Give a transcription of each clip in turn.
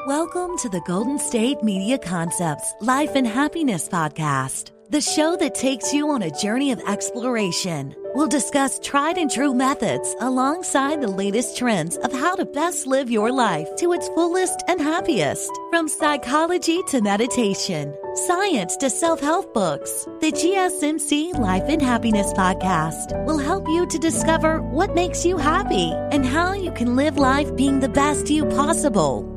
Welcome to the Golden State Media Concepts Life and Happiness Podcast, the show that takes you on a journey of exploration. We'll discuss tried and true methods alongside the latest trends of how to best live your life to its fullest and happiest. From psychology to meditation, science to self-help books, the GSMC Life and Happiness Podcast will help you to discover what makes you happy and how you can live life being the best you possible.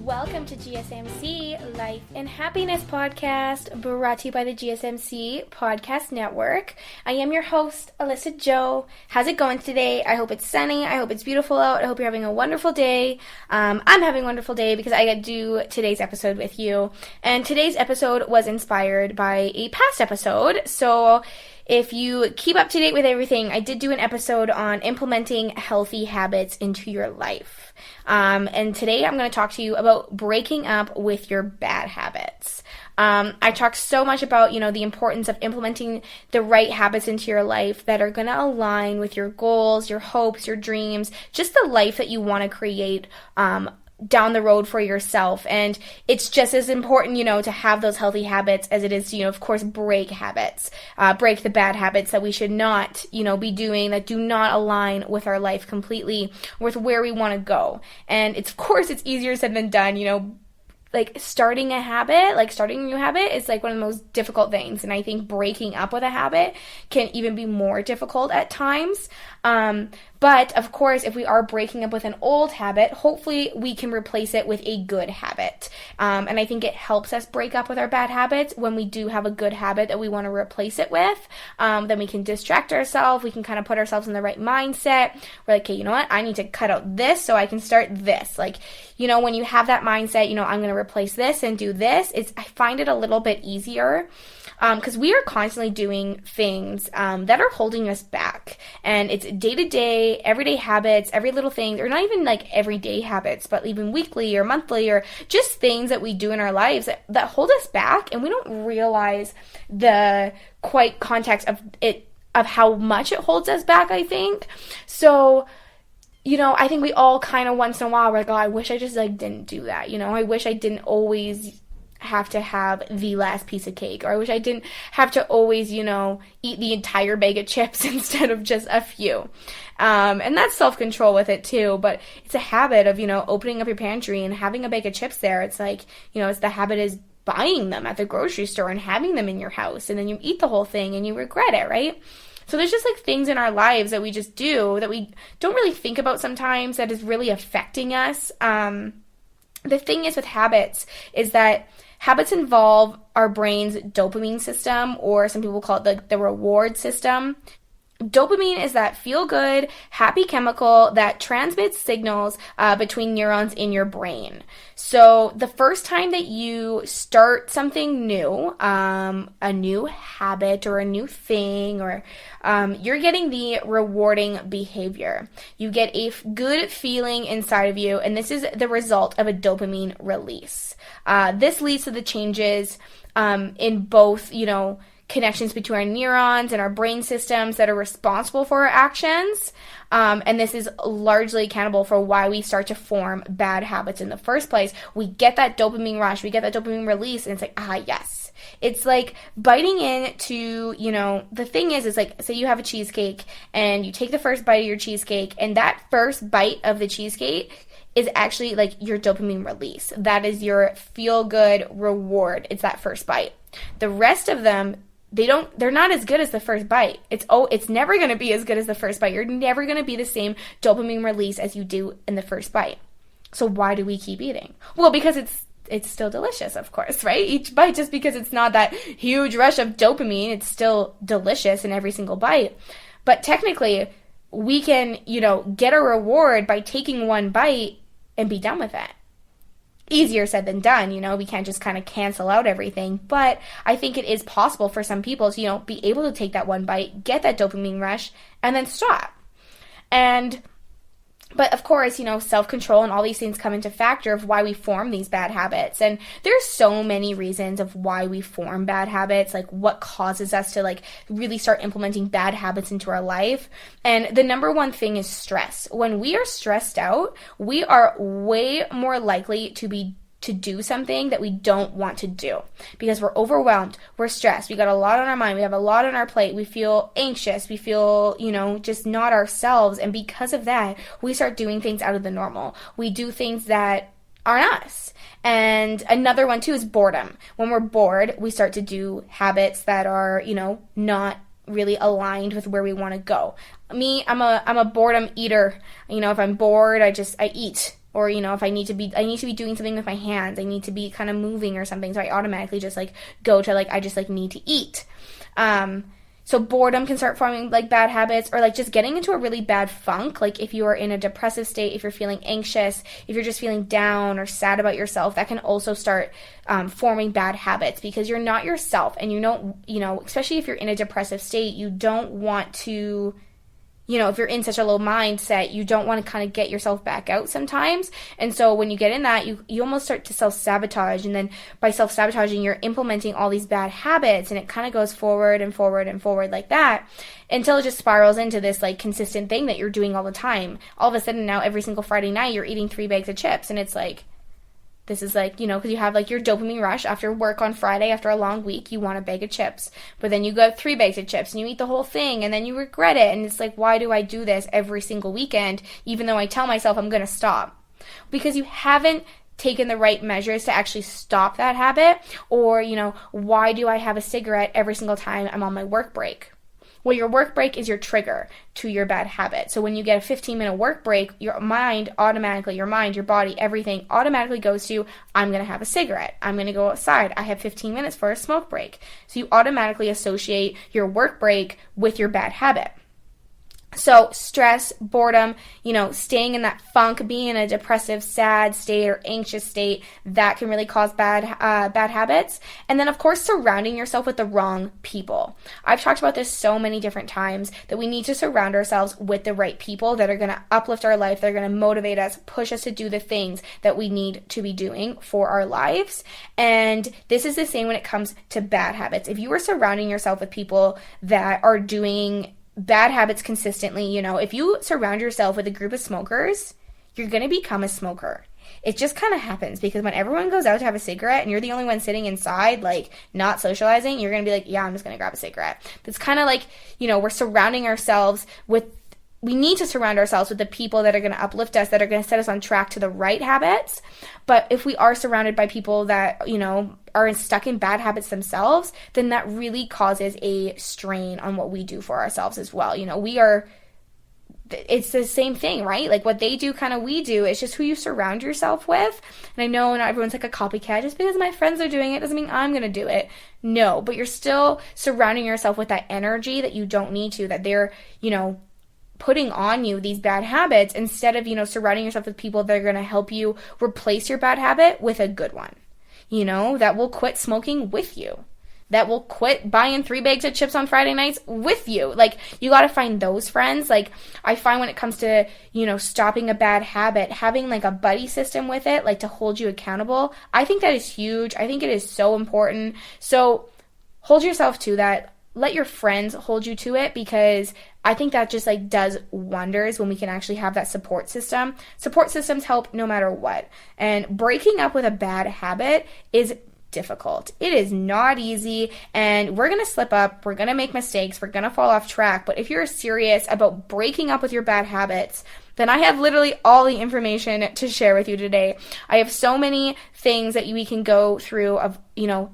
Welcome to GSMC Life and Happiness Podcast, brought to you by the GSMC Podcast Network. I am your host, Alyssa Jo. How's it going today? I hope it's sunny. I hope it's beautiful out. I hope you're having a wonderful day. I'm having a wonderful day because I got to do today's episode with you. And today's episode was inspired by a past episode. So if you keep up to date with everything, I did do an episode on implementing healthy habits into your life. And today I'm going to talk to you about breaking up with your bad habits. I talk so much about, the importance of implementing the right habits into your life that are going to align with your goals, your hopes, your dreams, just the life that you want to create, down the road for yourself. And it's just as important, to have those healthy habits as it is to, of course, break habits, break the bad habits that we should not, be doing, that do not align with our life completely, with where we want to go. And of course, it's easier said than done, like starting a new habit is like one of the most difficult things. And I think breaking up with a habit can even be more difficult at times. But of course, if we are breaking up with an old habit, hopefully we can replace it with a good habit. And I think it helps us break up with our bad habits when we do have a good habit that we want to replace it with. Then we can distract ourselves. We can kind of put ourselves in the right mindset. We're like, okay, you know what? I need to cut out this so I can start this. Like, when you have that mindset, I'm going to replace this and do this. I find it a little bit easier. Because we are constantly doing things that are holding us back. And it's day-to-day, everyday habits, every little thing, or not even like everyday habits, but even weekly or monthly, or just things that we do in our lives that hold us back, and we don't realize the quite context of it, of how much it holds us back, I think. So I think we all kind of once in a while, we're like, oh, I wish I just didn't do that. I wish I didn't always have to have the last piece of cake, or I wish I didn't have to always, eat the entire bag of chips instead of just a few. And that's self-control with it too, but it's a habit of, opening up your pantry and having a bag of chips there. It's like, it's the habit is buying them at the grocery store and having them in your house, and then you eat the whole thing and you regret it, right? So there's just things in our lives that we just do that we don't really think about sometimes that is really affecting us. The thing is with habits is that habits involve our brain's dopamine system, or some people call it the reward system. Dopamine is that feel-good, happy chemical that transmits signals between neurons in your brain. So the first time that you start something new, a new habit or a new thing, or you're getting the rewarding behavior. You get a good feeling inside of you, and this is the result of a dopamine release. This leads to the changes in both, connections between our neurons and our brain systems that are responsible for our actions. And this is largely accountable for why we start to form bad habits in the first place. We get that dopamine rush, we get that dopamine release, and it's like, yes. It's like biting into, the thing is like, say you have a cheesecake and you take the first bite of your cheesecake, and that first bite of the cheesecake is actually like your dopamine release. That is your feel-good reward. It's that first bite. The rest of them, they're not as good as the first bite. It's never going to be as good as the first bite. You're never going to be the same dopamine release as you do in the first bite. So why do we keep eating? Well, because it's still delicious, of course, right? Each bite, just because it's not that huge rush of dopamine, it's still delicious in every single bite. But technically, we can, get a reward by taking one bite and be done with it. Easier said than done, we can't just kind of cancel out everything, but I think it is possible for some people to, be able to take that one bite, get that dopamine rush, and then stop. But of course, self-control and all these things come into factor of why we form these bad habits. And there's so many reasons of why we form bad habits, like what causes us to really start implementing bad habits into our life. And the number one thing is stress. When we are stressed out, we are way more likely to do something that we don't want to do because we're overwhelmed, we're stressed, we got a lot on our mind, we have a lot on our plate, we feel anxious, we feel, just not ourselves. And because of that, we start doing things out of the normal. We do things that aren't us. And another one too is boredom. When we're bored, we start to do habits that are, not really aligned with where we want to go. Me, I'm a boredom eater. If I'm bored, I eat. Or, if I need to be doing something with my hands, I need to be kind of moving or something. So I automatically just go to I just need to eat. So boredom can start forming bad habits, or just getting into a really bad funk. If you are in a depressive state, if you're feeling anxious, if you're just feeling down or sad about yourself, that can also start forming bad habits because you're not yourself. And you don't, especially if you're in a depressive state, you don't want to, if you're in such a low mindset, you don't want to kind of get yourself back out sometimes. And so when you get in that, you almost start to self-sabotage. And then by self-sabotaging, you're implementing all these bad habits, and it kind of goes forward and forward and forward like that until it just spirals into this consistent thing that you're doing all the time. All of a sudden now, every single Friday night, you're eating 3 bags of chips. And it's this is because you have your dopamine rush after work on Friday, after a long week, you want a bag of chips. But then you go 3 bags of chips and you eat the whole thing and then you regret it. And it's why do I do this every single weekend, even though I tell myself I'm going to stop? Because you haven't taken the right measures to actually stop that habit. Or, why do I have a cigarette every single time I'm on my work break? Well, your work break is your trigger to your bad habit. So when you get a 15-minute work break, your mind, your body, everything automatically goes to, I'm going to have a cigarette. I'm going to go outside. I have 15 minutes for a smoke break. So you automatically associate your work break with your bad habit. So stress, boredom, staying in that funk, being in a depressive, sad state or anxious state, that can really cause bad habits. And then, of course, surrounding yourself with the wrong people. I've talked about this so many different times that we need to surround ourselves with the right people that are going to uplift our life, that are going to motivate us, push us to do the things that we need to be doing for our lives. And this is the same when it comes to bad habits. If you are surrounding yourself with people that are doing bad habits consistently, if you surround yourself with a group of smokers, you're going to become a smoker. It just kind of happens because when everyone goes out to have a cigarette and you're the only one sitting inside, not socializing, you're going to be yeah, I'm just going to grab a cigarette. That's kind of we're surrounding ourselves with, we need to surround ourselves with the people that are going to uplift us, that are going to set us on track to the right habits. But if we are surrounded by people that, are stuck in bad habits themselves, then that really causes a strain on what we do for ourselves as well. It's the same thing, right? What they do, kind of we do. It's just who you surround yourself with. And I know not everyone's a copycat. Just because my friends are doing it doesn't mean I'm going to do it. No, but you're still surrounding yourself with that energy that you don't need to, that they're, putting on you these bad habits instead of, surrounding yourself with people that are going to help you replace your bad habit with a good one, that will quit smoking with you, that will quit buying 3 bags of chips on Friday nights with you. You got to find those friends. I find when it comes to, stopping a bad habit, having a buddy system with it, to hold you accountable, I think that is huge. I think it is so important. So hold yourself to that. Let your friends hold you to it, because I think that just does wonders when we can actually have that support system. Support systems help no matter what. And breaking up with a bad habit is difficult. It is not easy, and we're going to slip up, we're going to make mistakes, we're going to fall off track. But if you're serious about breaking up with your bad habits, then I have literally all the information to share with you today. I have so many things that we can go through of,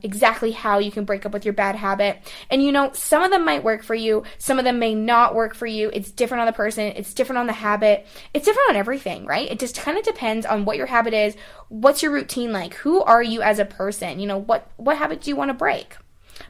exactly how you can break up with your bad habit. And, some of them might work for you. Some of them may not work for you. It's different on the person. It's different on the habit. It's different on everything, right? It just kind of depends on what your habit is. What's your routine like? Who are you as a person? What habit do you want to break?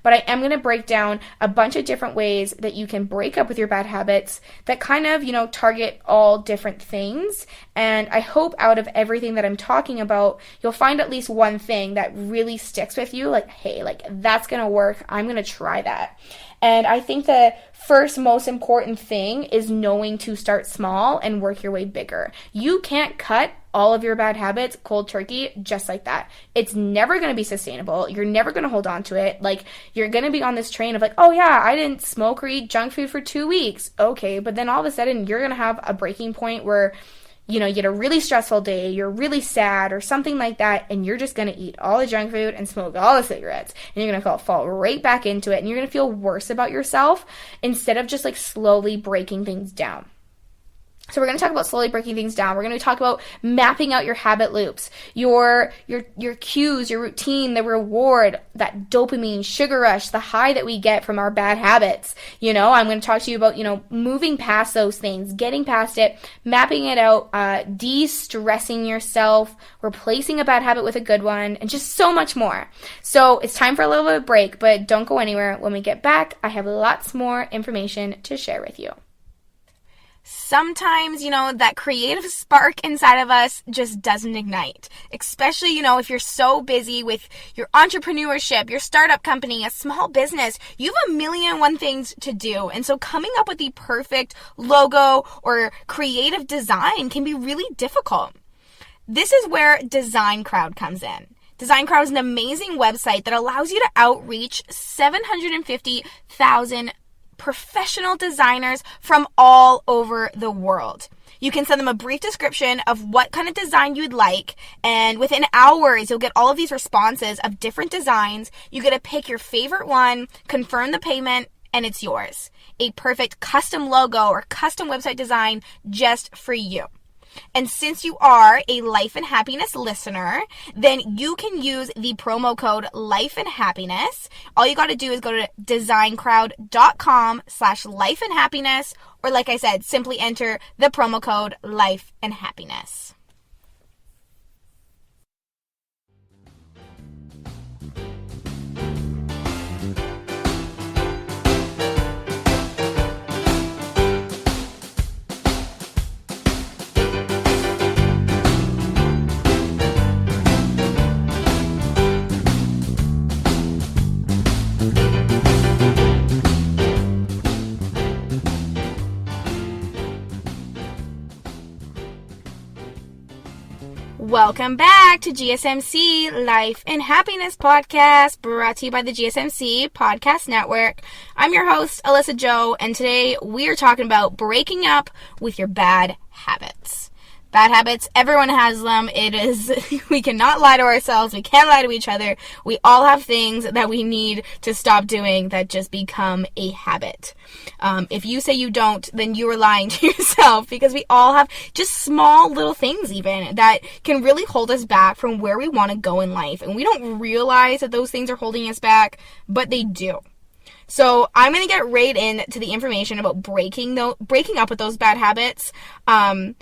But I am going to break down a bunch of different ways that you can break up with your bad habits that kind of, target all different things. And I hope out of everything that I'm talking about, you'll find at least one thing that really sticks with you. Like, hey, that's going to work. I'm going to try that. And I think the first most important thing is knowing to start small and work your way bigger. You can't cut all of your bad habits cold turkey just like that. It's never going to be sustainable. You're never going to hold on to it. You're going to be on this train of oh yeah, I didn't smoke or eat junk food for 2 weeks. Okay, but then all of a sudden you're going to have a breaking point where you had a really stressful day, you're really sad or something like that, and you're just going to eat all the junk food and smoke all the cigarettes, and you're going to fall right back into it, and you're going to feel worse about yourself instead of just slowly breaking things down. So we're going to talk about slowly breaking things down. We're going to talk about mapping out your habit loops, your cues, your routine, the reward, that dopamine, sugar rush, the high that we get from our bad habits. I'm going to talk to you about, moving past those things, getting past it, mapping it out, de-stressing yourself, replacing a bad habit with a good one, and just so much more. So it's time for a little bit of a break, but don't go anywhere. When we get back, I have lots more information to share with you. Sometimes, that creative spark inside of us just doesn't ignite. Especially, if you're so busy with your entrepreneurship, your startup company, a small business, you have a million and one things to do. And so coming up with the perfect logo or creative design can be really difficult. This is where Design Crowd comes in. Design Crowd is an amazing website that allows you to outreach 750,000 professional designers from all over the world. You can send them a brief description of what kind of design you'd like, and within hours, you'll get all of these responses of different designs. You get to pick your favorite one, confirm the payment, and it's yours. A perfect custom logo or custom website design just for you. And since you are a Life and Happiness listener, then you can use the promo code Life and Happiness. All you got to do is go to designcrowd.com/lifeandhappiness, or like I said, simply enter the promo code Life and Happiness. Welcome back to GSMC Life and Happiness Podcast, brought to you by the GSMC Podcast Network. I'm your host, Alyssa Jo, and today we are talking about breaking up with your bad habits. Bad habits, everyone has them. We cannot lie to ourselves. We can't lie to each other. We all have things that we need to stop doing that just become a habit. If you say you don't, then you are lying to yourself, because we all have just small little things even that can really hold us back from where we want to go in life. And we don't realize that those things are holding us back, but they do. So I'm going to get right into the information about breaking up with those bad habits. And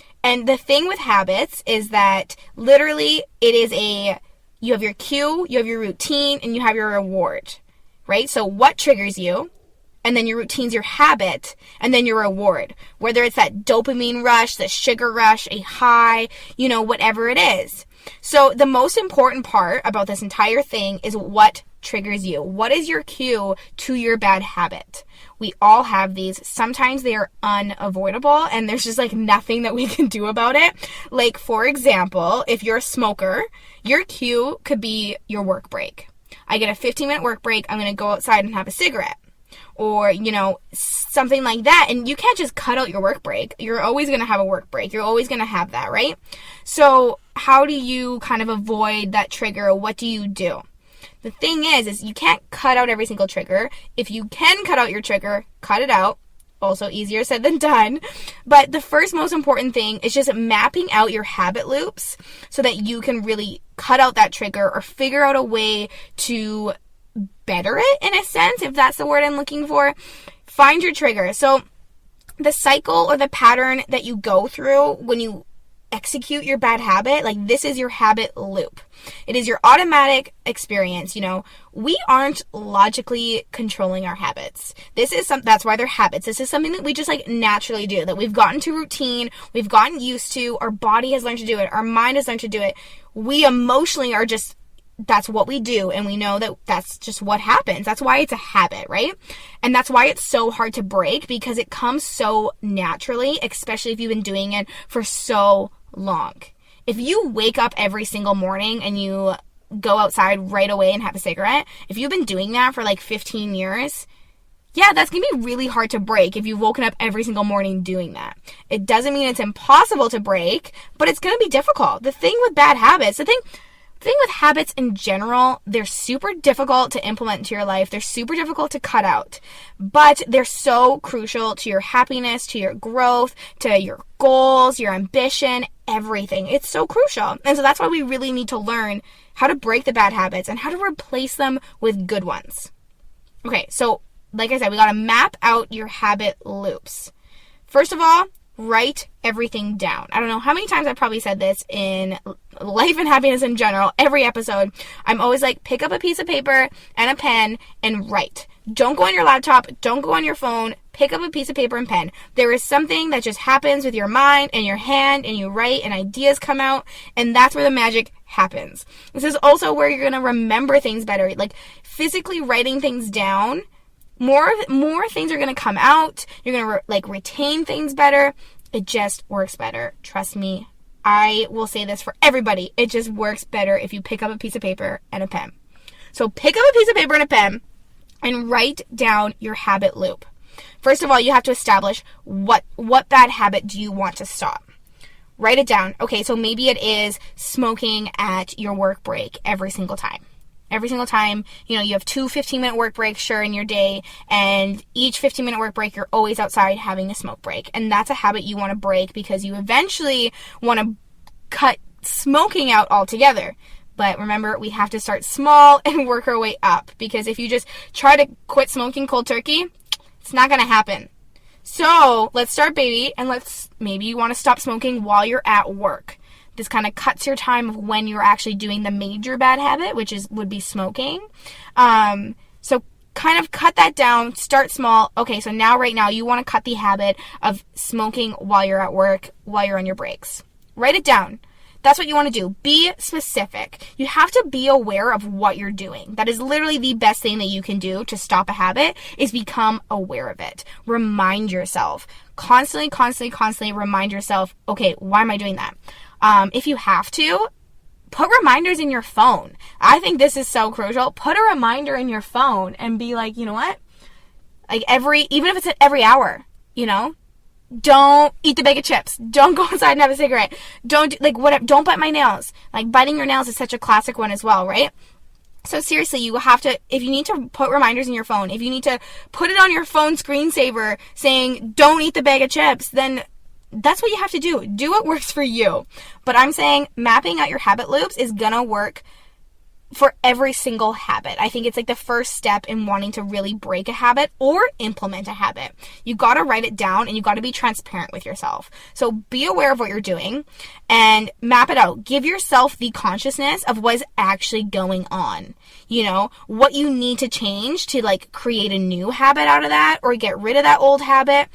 the thing with habits is that literally you have your cue, you have your routine, and you have your reward, right? So what triggers you, and then your routine's your habit, and then your reward. Whether it's that dopamine rush, the sugar rush, a high, whatever it is. So the most important part about this entire thing is what triggers you. What is your cue to your bad habit? We all have these. Sometimes they are unavoidable and there's just nothing that we can do about it. Like, for example, if you're a smoker, your cue could be your work break. I get a 15-minute work break. I'm going to go outside and have a cigarette. Or, something like that. And you can't just cut out your work break. You're always going to have a work break. You're always going to have that, right? So how do you kind of avoid that trigger? What do you do? The thing is you can't cut out every single trigger. If you can cut out your trigger, cut it out. Also easier said than done. But the first most important thing is just mapping out your habit loops so that you can really cut out that trigger or figure out a way to better it, in a sense, if that's the word I'm looking for. Find your trigger. So the cycle or the pattern that you go through when you execute your bad habit, like this is your habit loop. It is your automatic experience. We aren't logically controlling our habits. That's why they're habits. This is something that we just like naturally do, that we've gotten to routine, we've gotten used to, our body has learned to do it, our mind has learned to do it. We emotionally are just, that's what we do, and we know that that's just what happens. That's why it's a habit, right? And that's why it's so hard to break, because it comes so naturally, especially if you've been doing it for so long. If you wake up every single morning and you go outside right away and have a cigarette, if you've been doing that for like 15 years, yeah, that's going to be really hard to break if you've woken up every single morning doing that. It doesn't mean it's impossible to break, but it's going to be difficult. The thing with bad habits, the thing with habits in general, they're super difficult to implement into your life. They're super difficult to cut out, but they're so crucial to your happiness, to your growth, to your goals, your ambition, everything. It's so crucial. And so that's why we really need to learn how to break the bad habits and how to replace them with good ones. Okay, so like I said, we got to map out your habit loops. First of all, write everything down. I don't know how many times I've probably said this in life and happiness in general, every episode. I'm always like, pick up a piece of paper and a pen and write. Don't go on your laptop. Don't go on your phone. Pick up a piece of paper and pen. There is something that just happens with your mind and your hand, and you write and ideas come out, and that's where the magic happens. This is also where you're going to remember things better. Like physically writing things down, more things are going to come out. You're going to retain things better. It just works better. Trust me. I will say this for everybody. It just works better if you pick up a piece of paper and a pen. So pick up a piece of paper and a pen and write down your habit loop. First of all, you have to establish what bad habit do you want to stop. Write it down. Okay, so maybe it is smoking at your work break every single time. Every single time, you have 2 15-minute work breaks, sure, in your day, and each 15-minute work break, you're always outside having a smoke break. And that's a habit you want to break because you eventually want to cut smoking out altogether. But remember, we have to start small and work our way up, because if you just try to quit smoking cold turkey, it's not going to happen. So let's start baby, and maybe you want to stop smoking while you're at work. This kind of cuts your time of when you're actually doing the major bad habit, which would be smoking. So kind of cut that down, start small. Okay, so right now you want to cut the habit of smoking while you're at work, while you're on your breaks. Write it down. That's what you want to do. Be specific. You have to be aware of what you're doing. That is literally the best thing that you can do to stop a habit, is become aware of it. Remind yourself. Constantly remind yourself, okay, why am I doing that? If you have to, put reminders in your phone. I think this is so crucial. Put a reminder in your phone and be like, you know what? Like even if it's at every hour, don't eat the bag of chips. Don't go outside and have a cigarette. Don't bite my nails. Like biting your nails is such a classic one as well, right? So seriously, you have to, if you need to put reminders in your phone, if you need to put it on your phone screensaver saying, don't eat the bag of chips, then that's what you have to do. Do what works for you. But I'm saying mapping out your habit loops is gonna work for every single habit. I think it's like the first step in wanting to really break a habit or implement a habit. You gotta write it down and you gotta be transparent with yourself. So be aware of what you're doing and map it out. Give yourself the consciousness of what is actually going on. What you need to change to create a new habit out of that or get rid of that old habit.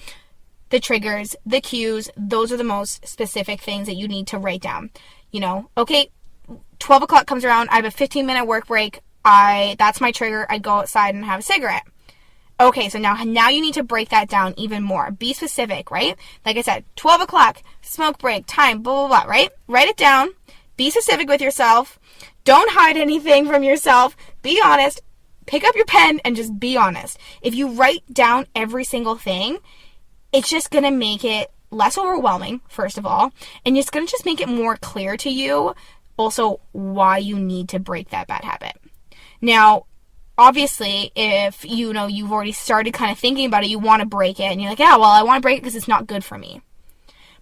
The triggers, the cues, those are the most specific things that you need to write down. Okay, 12 o'clock comes around, I have a 15-minute work break, that's my trigger, I go outside and have a cigarette. Okay, so now you need to break that down even more. Be specific, right? Like I said, 12 o'clock, smoke break, time, blah, blah, blah, right? Write it down, be specific with yourself, don't hide anything from yourself, be honest, pick up your pen and just be honest. If you write down every single thing, it's just going to make it less overwhelming, first of all, and it's going to just make it more clear to you also why you need to break that bad habit. Now, obviously, if you've already started kind of thinking about it, you want to break it, and you're like, yeah, well, I want to break it because it's not good for me.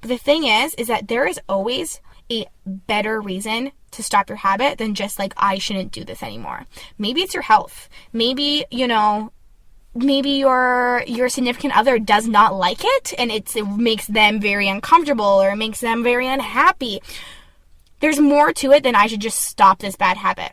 But the thing is that there is always a better reason to stop your habit than just I shouldn't do this anymore. Maybe it's your health. Maybe, maybe your significant other does not like it, and it makes them very uncomfortable or it makes them very unhappy. There's more to it than I should just stop this bad habit.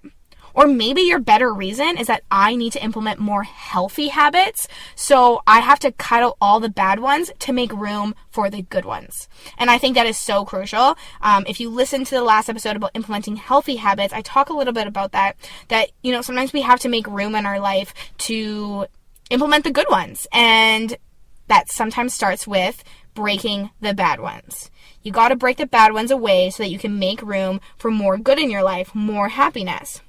Or maybe your better reason is that I need to implement more healthy habits, so I have to cut out all the bad ones to make room for the good ones. And I think that is so crucial. If you listen to the last episode about implementing healthy habits, I talk a little bit about that, sometimes we have to make room in our life to implement the good ones. And that sometimes starts with breaking the bad ones. You got to break the bad ones away so that you can make room for more good in your life, more happiness.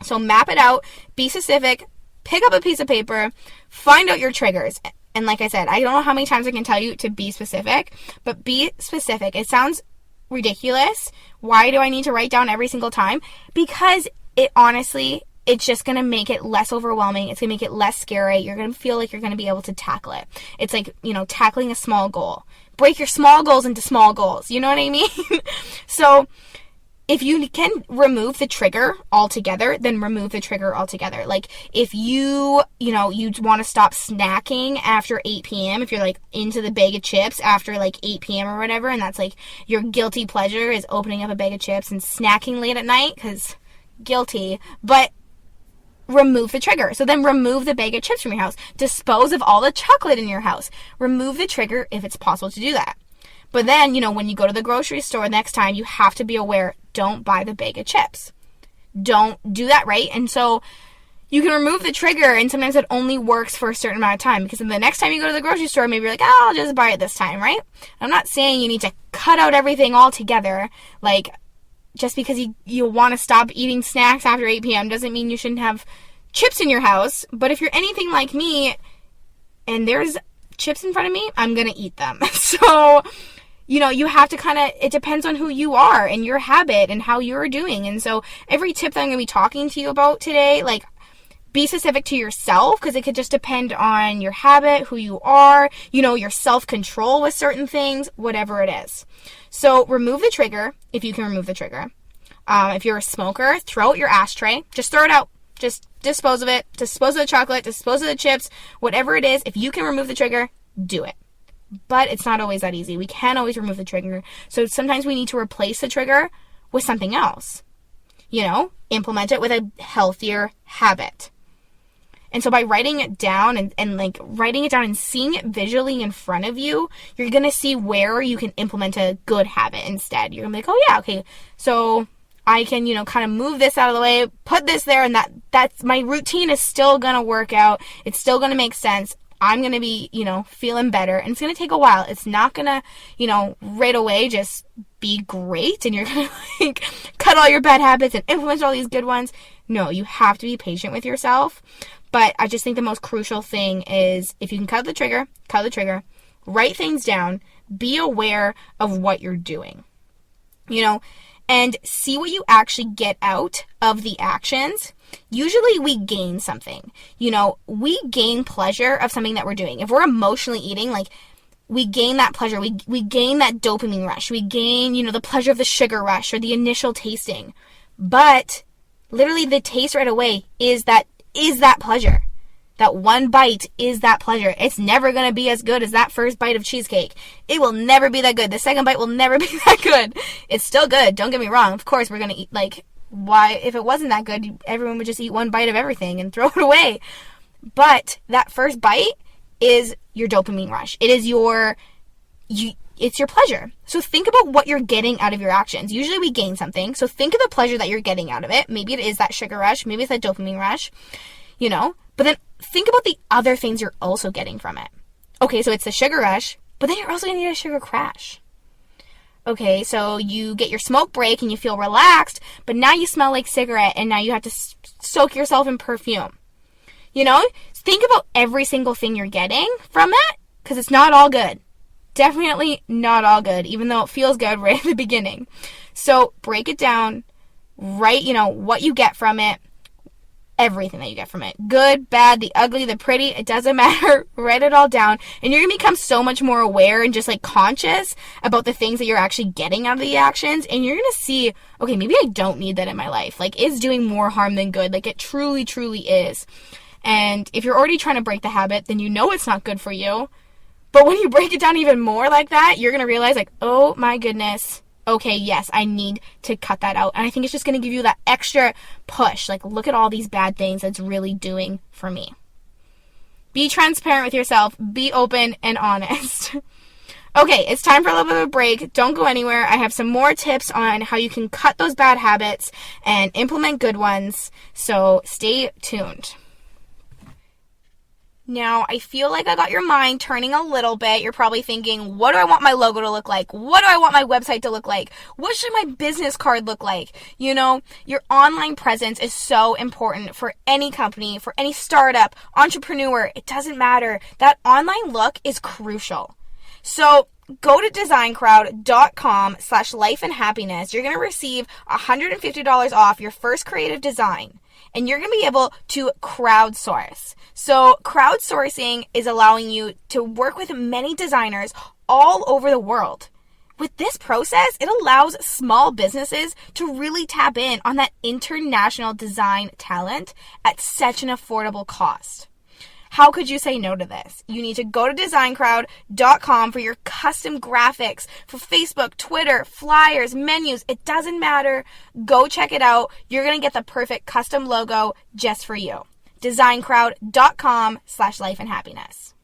So map it out, be specific, pick up a piece of paper, find out your triggers. And like I said, I don't know how many times I can tell you to be specific, but be specific. It sounds ridiculous. Why do I need to write down every single time? Because it's just going to make it less overwhelming. It's going to make it less scary. You're going to feel like you're going to be able to tackle it. It's like, tackling a small goal. Break your small goals into small goals. You know what I mean? So if you can remove the trigger altogether, then remove the trigger altogether. Like, if you want to stop snacking after 8 p.m., if you're, like, into the bag of chips after, like, 8 p.m. or whatever, and that's, like, your guilty pleasure is opening up a bag of chips and snacking late at night, because guilty, but remove the trigger. So then remove the bag of chips from your house. Dispose of all the chocolate in your house. Remove the trigger if it's possible to do that. But then, when you go to the grocery store next time, you have to be aware, don't buy the bag of chips. Don't do that, right? And so you can remove the trigger, and sometimes it only works for a certain amount of time, because then the next time you go to the grocery store, maybe you're like, I'll just buy it this time, right? I'm not saying you need to cut out everything altogether. Like, just because you want to stop eating snacks after 8 p.m. doesn't mean you shouldn't have chips in your house. But if you're anything like me and there's chips in front of me, I'm going to eat them. So you have to it depends on who you are and your habit and how you're doing. And so every tip that I'm going to be talking to you about today, like, be specific to yourself, because it could just depend on your habit, who you are, your self-control with certain things, whatever it is. So remove the trigger if you can remove the trigger. If you're a smoker, throw out your ashtray. Just throw it out. Just dispose of it. Dispose of the chocolate. Dispose of the chips. Whatever it is, if you can remove the trigger, do it. But it's not always that easy. We can't always remove the trigger. So sometimes we need to replace the trigger with something else. Implement it with a healthier habit. And so by writing it down and writing it down and seeing it visually in front of you, you're going to see where you can implement a good habit instead. You're going to be like, oh yeah, okay, so I can, kind of move this out of the way, put this there, and that's my routine is still going to work out. It's still going to make sense. I'm going to be, feeling better. And it's going to take a while. It's not going to, right away just be great and you're going to, cut all your bad habits and implement all these good ones. No, you have to be patient with yourself. But I just think the most crucial thing is, if you can cut the trigger, write things down, be aware of what you're doing, and see what you actually get out of the actions. Usually we gain something, we gain pleasure of something that we're doing. If we're emotionally eating, we gain that pleasure. We gain that dopamine rush. We gain, the pleasure of the sugar rush or the initial tasting. But literally the taste right away is that pleasure. That one bite is that pleasure. It's never going to be as good as that first bite of cheesecake. It will never be that good. The second bite will never be that good. It's still good. Don't get me wrong. Of course, we're going to eat, why, if it wasn't that good, everyone would just eat one bite of everything and throw it away. But that first bite is your dopamine rush. It is it's your pleasure. So think about what you're getting out of your actions. Usually we gain something. So think of the pleasure that you're getting out of it. Maybe it is that sugar rush. Maybe it's that dopamine rush, but then think about the other things you're also getting from it. Okay, so it's the sugar rush, but then you're also going to get a sugar crash. Okay, so you get your smoke break and you feel relaxed, but now you smell like cigarette and now you have to soak yourself in perfume. Think about every single thing you're getting from it, because it's not all good. Definitely not all good, even though it feels good right at the beginning. So break it down, write, what you get from it, everything that you get from it. Good, bad, the ugly, the pretty, it doesn't matter. Write it all down. And you're going to become so much more aware and just conscious about the things that you're actually getting out of the actions. And you're going to see, okay, maybe I don't need that in my life. It's doing more harm than good. It truly, truly is. And if you're already trying to break the habit, then you know it's not good for you. But when you break it down even more like that, you're going to realize like, oh my goodness, okay, yes, I need to cut that out. And I think it's just going to give you that extra push. Like, look at all these bad things that's really doing for me. Be transparent with yourself. Be open and honest. Okay, it's time for a little bit of a break. Don't go anywhere. I have some more tips on how you can cut those bad habits and implement good ones. So stay tuned. Now, I feel like I got your mind turning a little bit. You're probably thinking, what do I want my logo to look like? What do I want my website to look like? What should my business card look like? You know, your online presence is so important for any company, for any startup, entrepreneur. It doesn't matter. That online look is crucial. So go to designcrowd.com/lifeandhappiness. You're going to receive $150 off your first creative design. And you're going to be able to crowdsource. So crowdsourcing is allowing you to work with many designers all over the world. With this process, it allows small businesses to really tap in on that international design talent at such an affordable cost. How could you say no to this? You need to go to designcrowd.com for your custom graphics for Facebook, Twitter, flyers, menus. It doesn't matter. Go check it out. You're going to get the perfect custom logo just for you. designcrowd.com/lifeandhappiness.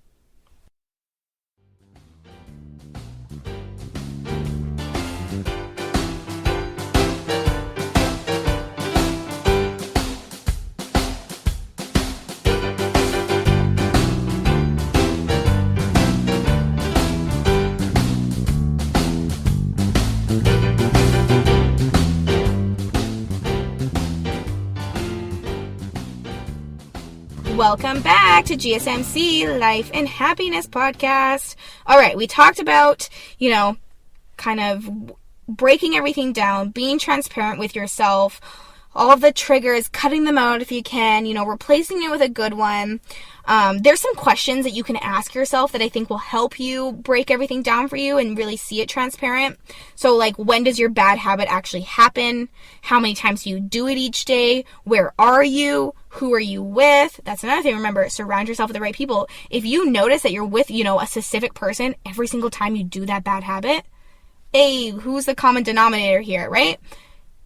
Welcome back to GSMC Life and Happiness Podcast. All right, we talked about, kind of breaking everything down, being transparent with yourself, all of the triggers, cutting them out if you can, replacing it with a good one. There's some questions that you can ask yourself that I think will help you break everything down for you and really see it transparent. So like, when does your bad habit actually happen? How many times do you do it each day? Where are you? Who are you with? That's another thing. Remember, surround yourself with the right people. If you notice that you're with, a specific person every single time you do that bad habit, hey, who's the common denominator here, right?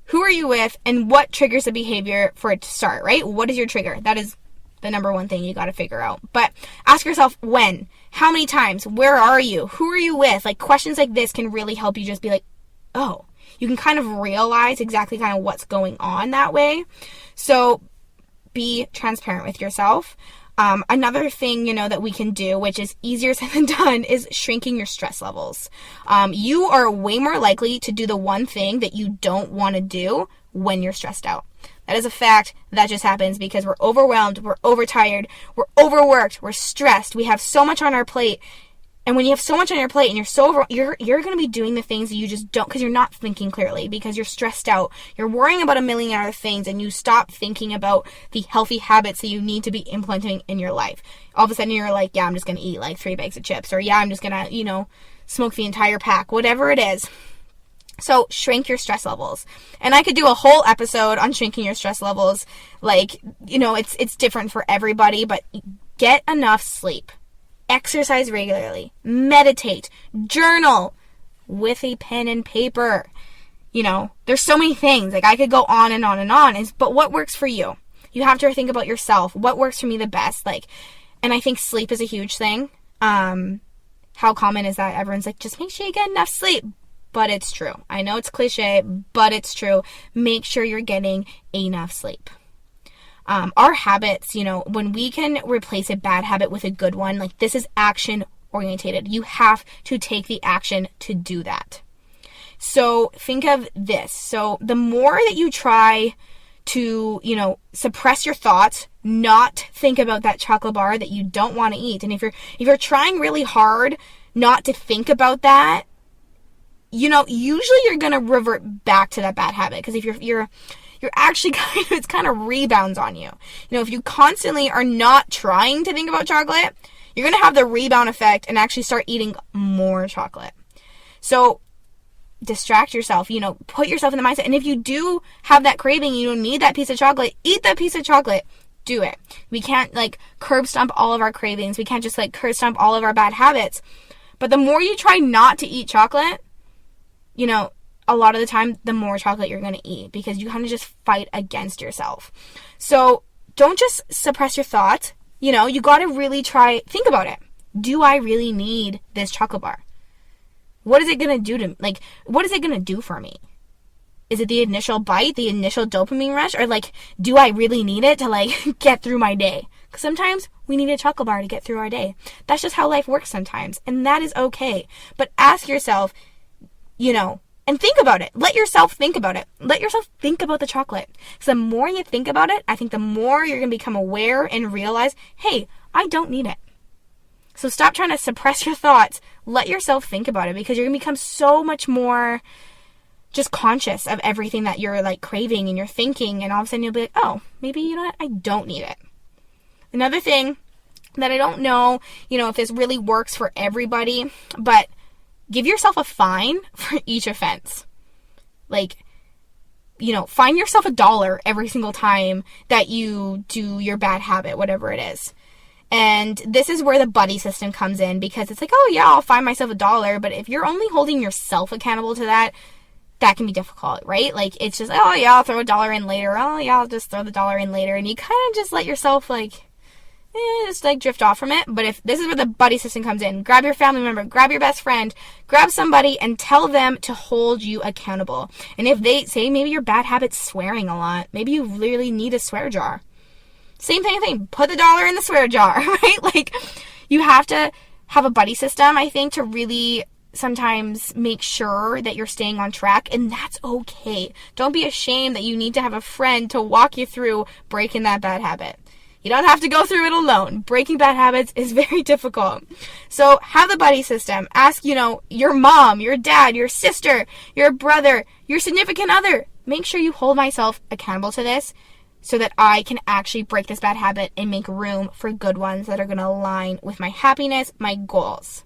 Who are you with, and what triggers the behavior for it to start, right? What is your trigger? That is the number one thing you got to figure out. But ask yourself when, how many times, where are you, who are you with? Like, questions like this can really help you just be like, oh, you can kind of realize exactly kind of what's going on that way. So be transparent with yourself. Another thing, that we can do, which is easier said than done, is shrinking your stress levels. You are way more likely to do the one thing that you don't want to do when you're stressed out. That is a fact. That just happens because we're overwhelmed, we're overtired, we're overworked, we're stressed, we have so much on our plate. And when you have so much on your plate and you're going to be doing the things that you just don't, because you're not thinking clearly, because you're stressed out, you're worrying about a million other things, and you stop thinking about the healthy habits that you need to be implementing in your life. All of a sudden you're like, yeah, I'm just going to eat like 3 bags of chips, or yeah, I'm just going to, smoke the entire pack, whatever it is. So shrink your stress levels. And I could do a whole episode on shrinking your stress levels. Like, it's different for everybody, but get enough sleep. Exercise regularly, meditate, journal with a pen and paper. There's so many things. Like, I could go on and on and on. But what works for you? You have to think about yourself. What works for me the best? And I think sleep is a huge thing. How common is that? Everyone's like, just make sure you get enough sleep. But it's true. I know it's cliche, but it's true. Make sure you're getting enough sleep. Our habits, when we can replace a bad habit with a good one, like, this is action orientated. You have to take the action to do that. So think of this. So the more that you try to, suppress your thoughts, not think about that chocolate bar that you don't want to eat. And if you're trying really hard not to think about that, usually you're going to revert back to that bad habit. Because if you're actually it kind of rebounds on you. If you constantly are not trying to think about chocolate, you're going to have the rebound effect and actually start eating more chocolate. So distract yourself, put yourself in the mindset. And if you do have that craving, you need that piece of chocolate, eat that piece of chocolate. do it. We can't like curb stomp all of our cravings. We can't just like curb stomp all of our bad habits. But the more you try not to eat chocolate, you know, a lot of the time, the more chocolate you're going to eat, because you kind of just fight against yourself. So don't just suppress your thoughts. You know, you got to really think about it. Do I really need this chocolate bar? What is it going to do what is it going to do for me? Is it the initial bite, the initial dopamine rush? Or like, do I really need it to like get through my day? Because sometimes we need a chocolate bar to get through our day. That's just how life works sometimes. And that is okay. But ask yourself, you know, and think about it. Let yourself think about it. Let yourself think about the chocolate. Because the more you think about it, I think the more you're going to become aware and realize, hey, I don't need it. So stop trying to suppress your thoughts. Let yourself think about it, because you're going to become so much more just conscious of everything that you're like craving and you're thinking. And all of a sudden you'll be like, oh, maybe, you know what? I don't need it. Another thing that I don't know, you know, if this really works for everybody, but give yourself a fine for each offense. Like, you know, fine yourself $1 every single time that you do your bad habit, whatever it is. And this is where the buddy system comes in, because it's like, oh yeah, I'll fine myself $1. But if you're only holding yourself accountable to that, that can be difficult, right? Like, it's just, oh yeah, I'll throw $1 in later. Oh yeah, I'll just throw the $1 in later. And you kind of just let yourself like, just like drift off from it. But if this is where the buddy system comes in, grab your family member, grab your best friend, grab somebody and tell them to hold you accountable. And if they say maybe your bad habit's swearing a lot, maybe you really need a swear jar. Same thing. Put the $1 in the swear jar, right? Like, you have to have a buddy system, I think, to really sometimes make sure that you're staying on track, and that's okay. Don't be ashamed that you need to have a friend to walk you through breaking that bad habit. You don't have to go through it alone. Breaking bad habits is very difficult. So have the buddy system. Ask, you know, your mom, your dad, your sister, your brother, your significant other. Make sure you hold myself accountable to this, so that I can actually break this bad habit and make room for good ones that are going to align with my happiness, my goals.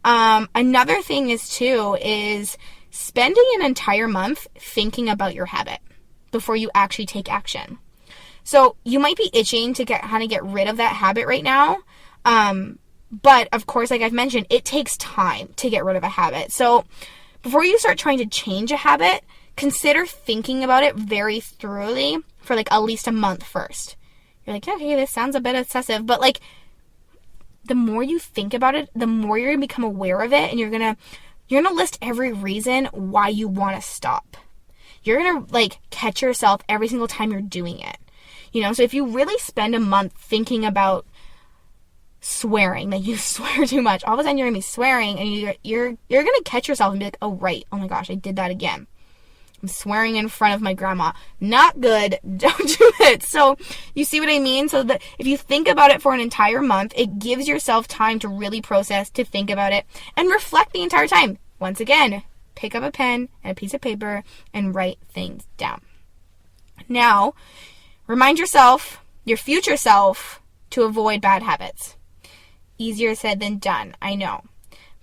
Another thing is spending an entire month thinking about your habit before you actually take action. So you might be itching to get rid of that habit right now. But of course, like I've mentioned, it takes time to get rid of a habit. So before you start trying to change a habit, consider thinking about it very thoroughly for like at least a month first. You're like, okay, this sounds a bit excessive, but like the more you think about it, the more you're gonna become aware of it, and you're gonna list every reason why you want to stop. You're gonna like catch yourself every single time you're doing it. You know, so if you really spend a month thinking about swearing, that you swear too much, all of a sudden you're gonna be swearing, and you're gonna catch yourself and be like, oh right, oh my gosh, I did that again. I'm swearing in front of my grandma. Not good. Don't do it. So you see what I mean? So that if you think about it for an entire month, it gives yourself time to really process, to think about it, and reflect the entire time. Once again, pick up a pen and a piece of paper and write things down. Now, remind yourself, your future self, to avoid bad habits. Easier said than done, I know.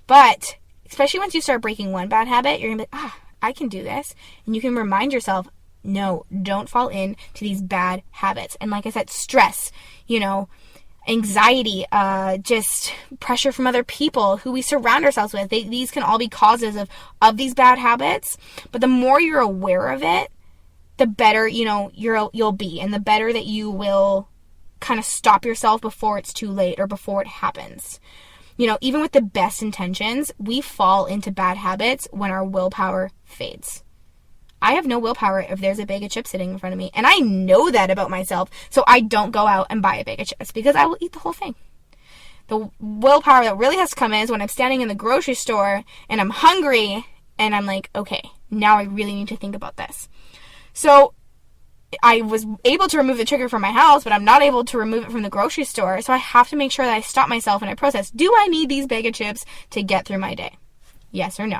But especially once you start breaking one bad habit, you're going to be like, I can do this. And you can remind yourself, no, don't fall into these bad habits. And like I said, stress, you know, anxiety, just pressure from other people who we surround ourselves with. These can all be causes of these bad habits. But the more you're aware of it, the better, you know, you'll be. And the better that you will kind of stop yourself before it's too late or before it happens. You know, even with the best intentions, we fall into bad habits when our willpower fades. I have no willpower if there's a bag of chips sitting in front of me. And I know that about myself. So I don't go out and buy a bag of chips because I will eat the whole thing. The willpower that really has to come in is when I'm standing in the grocery store and I'm hungry and I'm like, okay, now I really need to think about this. So I was able to remove the trigger from my house, but I'm not able to remove it from the grocery store. So I have to make sure that I stop myself and I process. Do I need these bag of chips to get through my day? Yes or no?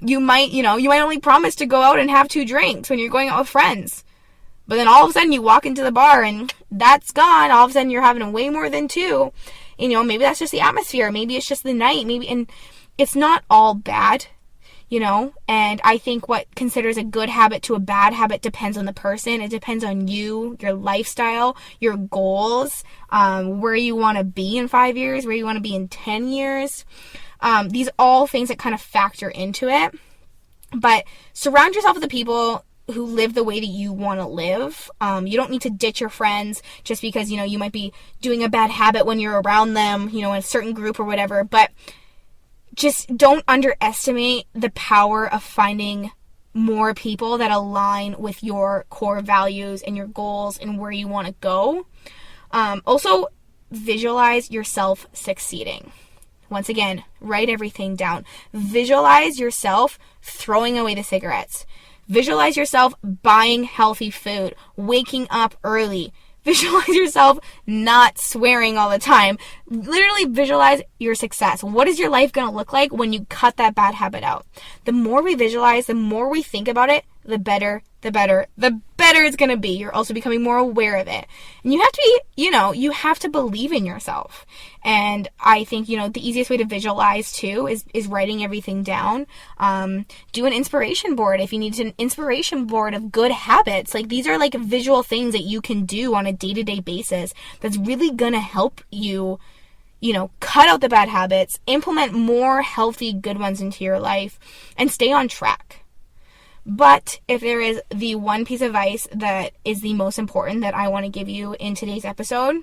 You might only promise to go out and have 2 drinks when you're going out with friends. But then all of a sudden you walk into the bar and that's gone. All of a sudden you're having way more than 2. You know, maybe that's just the atmosphere. Maybe it's just the night. And it's not all bad. and I think what considers a good habit to a bad habit depends on the person. It depends on you, your lifestyle, your goals, where you want to be in 5 years, where you want to be in 10 years. These are all things that kind of factor into it. But surround yourself with the people who live the way that you want to live. You don't need to ditch your friends just because, you might be doing a bad habit when you're around them, in a certain group or whatever. But just don't underestimate the power of finding more people that align with your core values and your goals and where you want to go. Also, visualize yourself succeeding. Once again, write everything down. Visualize yourself throwing away the cigarettes. Visualize yourself buying healthy food, waking up early. Visualize yourself not swearing all the time. Literally visualize your success. What is your life going to look like when you cut that bad habit out? The more we visualize, the more we think about it, the better it's going to be. You're also becoming more aware of it. And you have to be, you have to believe in yourself. And I think, the easiest way to visualize too is writing everything down. Do an inspiration board if you need an inspiration board of good habits. Like, these are like visual things that you can do on a day-to-day basis that's really going to help you, cut out the bad habits, implement more healthy, good ones into your life, and stay on track. But if there is the one piece of advice that is the most important that I want to give you in today's episode,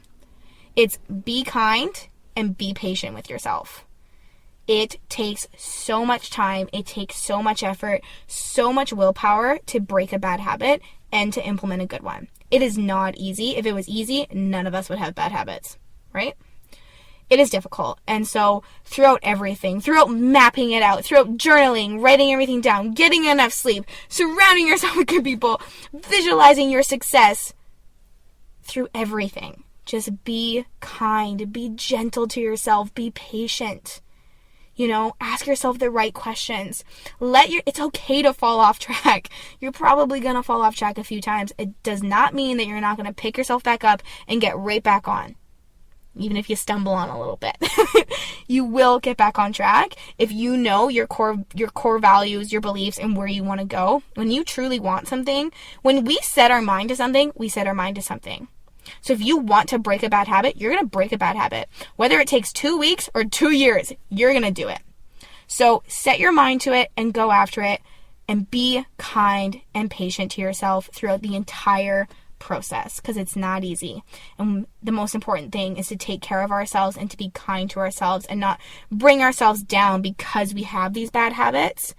it's be kind and be patient with yourself. It takes so much time, it takes so much effort, so much willpower to break a bad habit and to implement a good one. It is not easy. If it was easy, none of us would have bad habits, right? It is difficult. And so throughout everything, throughout mapping it out, throughout journaling, writing everything down, getting enough sleep, surrounding yourself with good people, visualizing your success, through everything, just be kind, be gentle to yourself, be patient. Ask yourself the right questions. It's okay to fall off track. You're probably going to fall off track a few times. It does not mean that you're not going to pick yourself back up and get right back on. Even if you stumble on a little bit, you will get back on track if you know your core values, your beliefs, and where you want to go. When you truly want something, when we set our mind to something, we set our mind to something. So if you want to break a bad habit, you're going to break a bad habit. Whether it takes 2 weeks or 2 years, you're going to do it. So set your mind to it and go after it, and be kind and patient to yourself throughout the entire process, because it's not easy. And the most important thing is to take care of ourselves and to be kind to ourselves and not bring ourselves down because we have these bad habits.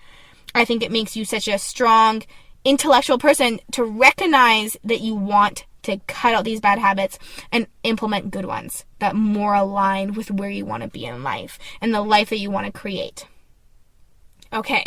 I think it makes you such a strong intellectual person to recognize that you want to cut out these bad habits and implement good ones that more align with where you want to be in life and the life that you want to create. Okay,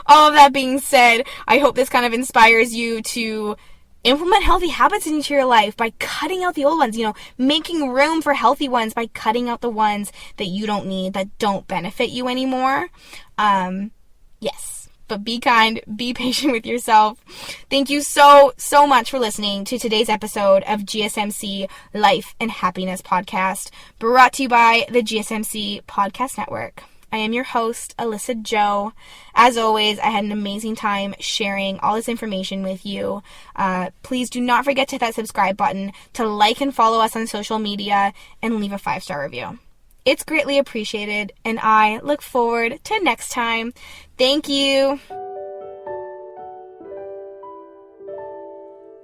all of that being said, I hope this kind of inspires you to implement healthy habits into your life by cutting out the old ones, making room for healthy ones by cutting out the ones that you don't need, that don't benefit you anymore. Yes, but be kind, be patient with yourself. Thank you so much for listening to today's episode of GSMC Life and Happiness Podcast, brought to you by the GSMC Podcast Network. I am your host, Alyssa Jo. As always, I had an amazing time sharing all this information with you. Please do not forget to hit that subscribe button, to like and follow us on social media, and leave a 5-star review. It's greatly appreciated, and I look forward to next time. Thank you.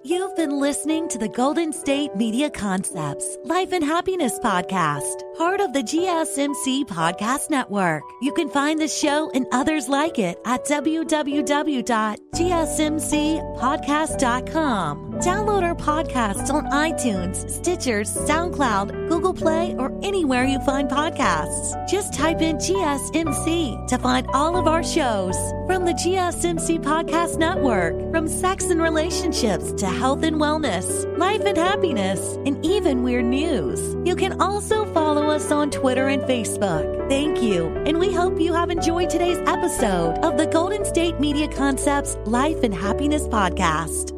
You've been listening to the Golden State Media Concepts Life and Happiness Podcast, part of the GSMC Podcast Network. You can find the show and others like it at www.gsmcpodcast.com. Download our podcasts on iTunes, Stitcher, SoundCloud, Google Play, or anywhere you find podcasts. Just type in GSMC to find all of our shows. From the GSMC Podcast Network, from sex and relationships to health and wellness, life and happiness, and even weird news. You can also follow us on Twitter and Facebook. Thank you, and we hope you have enjoyed today's episode of the Golden State Media Concepts Life and Happiness Podcast.